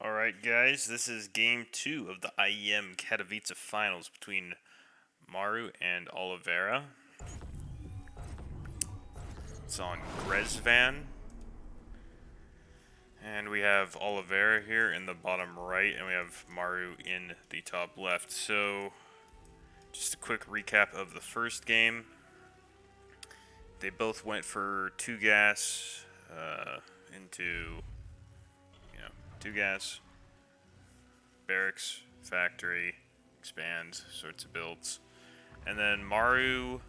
Alright guys, this is game 2 of the IEM Katowice finals between Maru and Oliveira. It's on Grezvan. And we have Oliveira here in the bottom right, and we have Maru in the top left. So, just a quick recap of the first game. They both went for 2 gas into 2 gas, barracks, factory, expand, sorts of builds. And then Maru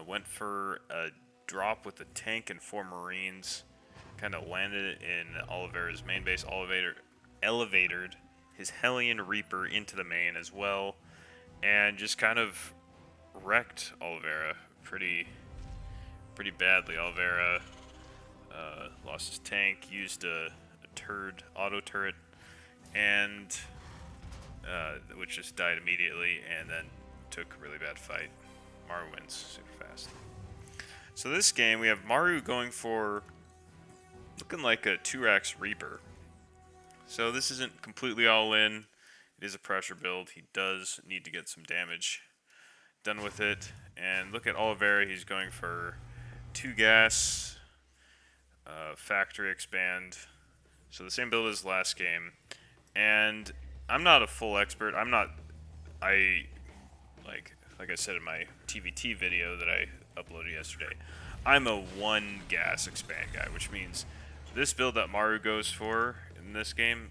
went for a drop with a tank and 4 marines. Kind of landed in Oliveira's main base. Elevated his Hellion Reaper into the main as well. And just kind of wrecked Oliveira pretty badly. Oliveira lost his tank, used a auto turret, and which just died immediately, and then took a really bad fight. Maru wins super fast. So this game, we have Maru going for looking like a 2-rax Reaper. So this isn't completely all in. It is a pressure build. He does need to get some damage done with it. And look at Oliveira. He's going for 2 gas, factory expand. So the same build as last game. And I'm not a full expert. Like I said in my TVT video that I uploaded yesterday, I'm a 1 gas expand guy, which means this build that Maru goes for in this game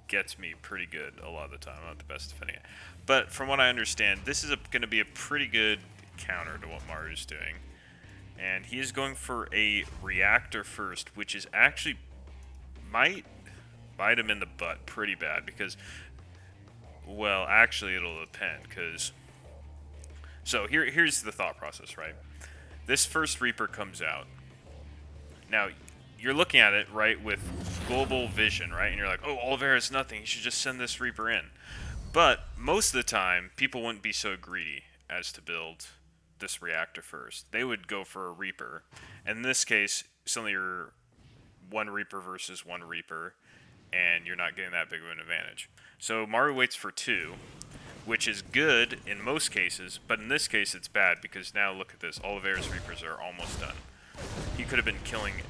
gets me pretty good a lot of the time. I'm not the best defending it. But from what I understand, this is going to be a pretty good counter to what Maru's doing. And he is going for a reactor first, which is actually might bite him in the butt pretty bad because, well, actually it'll depend because, so here's the thought process, right? This first Reaper comes out. Now, you're looking at it, right, with global vision, right? And you're like, oh, Oliveira's nothing. You should just send this Reaper in. But most of the time, people wouldn't be so greedy as to build this reactor first. They would go for a Reaper. And in this case, suddenly you're 1 Reaper versus 1 Reaper, and you're not getting that big of an advantage. So Maru waits for 2, which is good in most cases, but in this case it's bad because now look at this. Oliveira's Reapers are almost done. He could have been killing.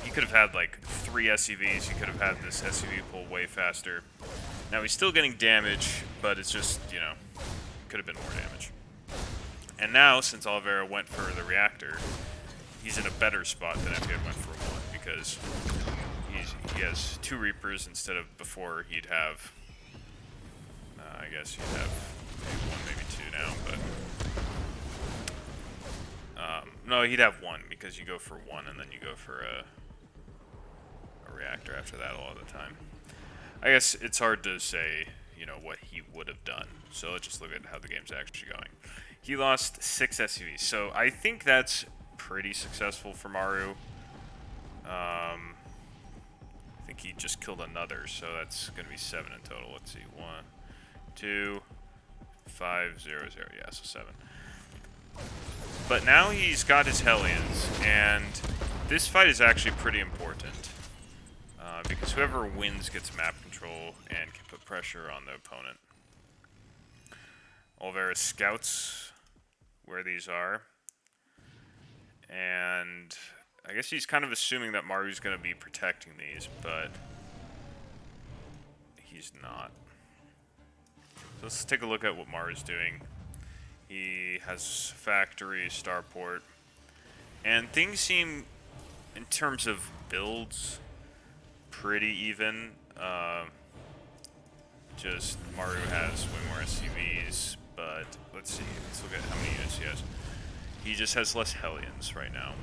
He could have had like 3 SCVs. He could have had this SCV pull way faster. Now he's still getting damage, but it's just, could have been more damage. And now, since Oliveira went for the reactor, he's in a better spot than if he had went for 1 because he has 2 Reapers instead of before he'd have, I guess he'd have maybe 1, maybe 2 now, but no, he'd have 1 because you go for 1 and then you go for a reactor after that a lot of the time. I guess it's hard to say, what he would have done. So let's just look at how the game's actually going. He lost 6 SCVs, so I think that's pretty successful for Maru. I think he just killed another, so that's going to be 7 in total. Let's see, 1, 2, 5, 0, 0. Yeah, so 7. But now he's got his Hellions, and this fight is actually pretty important. Because whoever wins gets map control and can put pressure on the opponent. Oliveira scouts where these are. And I guess he's kind of assuming that Maru's going to be protecting these, but he's not. So let's take a look at what Maru's doing. He has factory, starport, and things seem, in terms of builds, pretty even. Just Maru has way more SCVs, but let's see. Let's look at how many units he has. He just has less Hellions right now.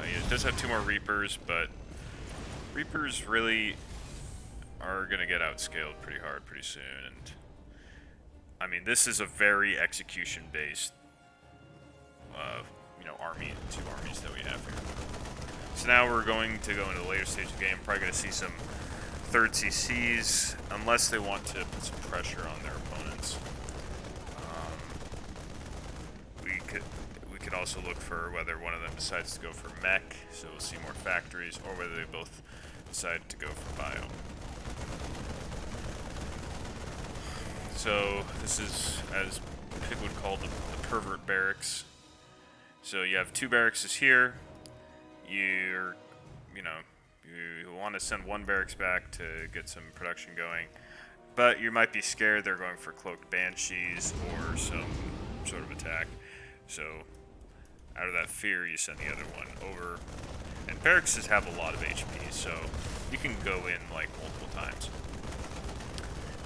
He does have 2 more Reapers, but Reapers really are going to get outscaled pretty hard pretty soon. And I mean, this is a very execution-based, army, 2 armies that we have here. So now we're going to go into the later stage of the game. Probably going to see some 3rd CCs, unless they want to put some pressure on their opponents. We could also look for whether one of them decides to go for mech, so we'll see more factories, or whether they both decide to go for bio. So this is, as Pig would call the pervert barracks. So you have 2 barracks here. You're, you know, you want to send 1 barracks back to get some production going, but you might be scared they're going for cloaked banshees or some sort of attack. So out of that fear, you send the other one over. And barracks have a lot of HP, so you can go in like multiple times.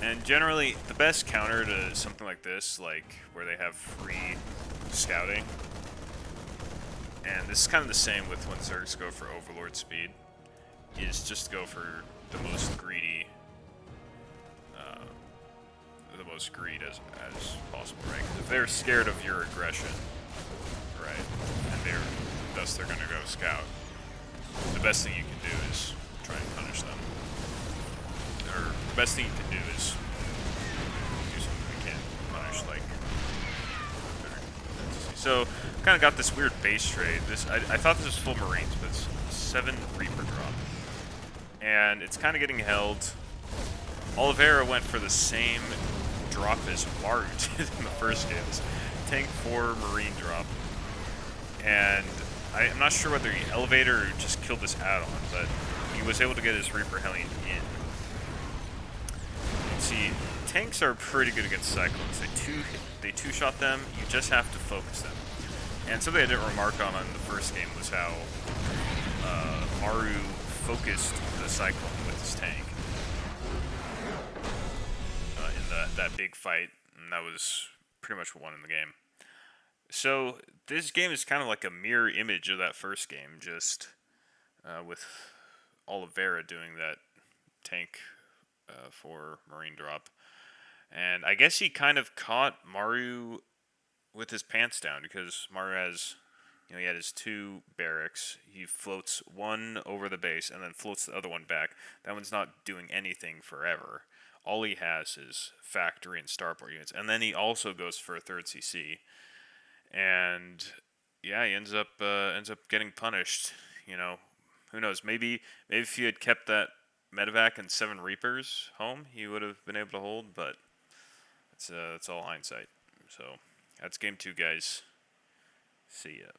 And generally, the best counter to something like this, like where they have free scouting, and this is kind of the same with when Zergs go for Overlord speed, is just go for the most greedy, as possible, right? 'Cause if they're scared of your aggression, right, and thus they're gonna go scout, the best thing you can do is try and punish them. Or the best thing you can do is do something you can punish, like. So kind of got this weird base trade. I thought this was full Marines, but it's 7 Reaper drop, and it's kind of getting held. Oliveira went for the same drop as Maru did in the first game. This tank 4 Marine drop, and I'm not sure whether he elevated or just killed this add-on, but he was able to get his Reaper Hellion in. You can see tanks are pretty good against Cyclones. They two-shot them. You just have to focus them. And something I didn't remark on the first game was how Maru focused the Cyclone with his tank in that big fight, and that was pretty much what won in the game. So this game is kind of like a mirror image of that first game, just with Oliveira doing that tank for Marine drop. And I guess he kind of caught Maru with his pants down, because Maru has, he had his 2 barracks. He floats 1 over the base and then floats the other one back. That one's not doing anything forever. All he has is factory and starport units, and then he also goes for a 3rd CC. And yeah, he ends up getting punished. Who knows? Maybe if he had kept that medevac and 7 Reapers home, he would have been able to hold. But it's all hindsight. So that's game 2, guys. See ya.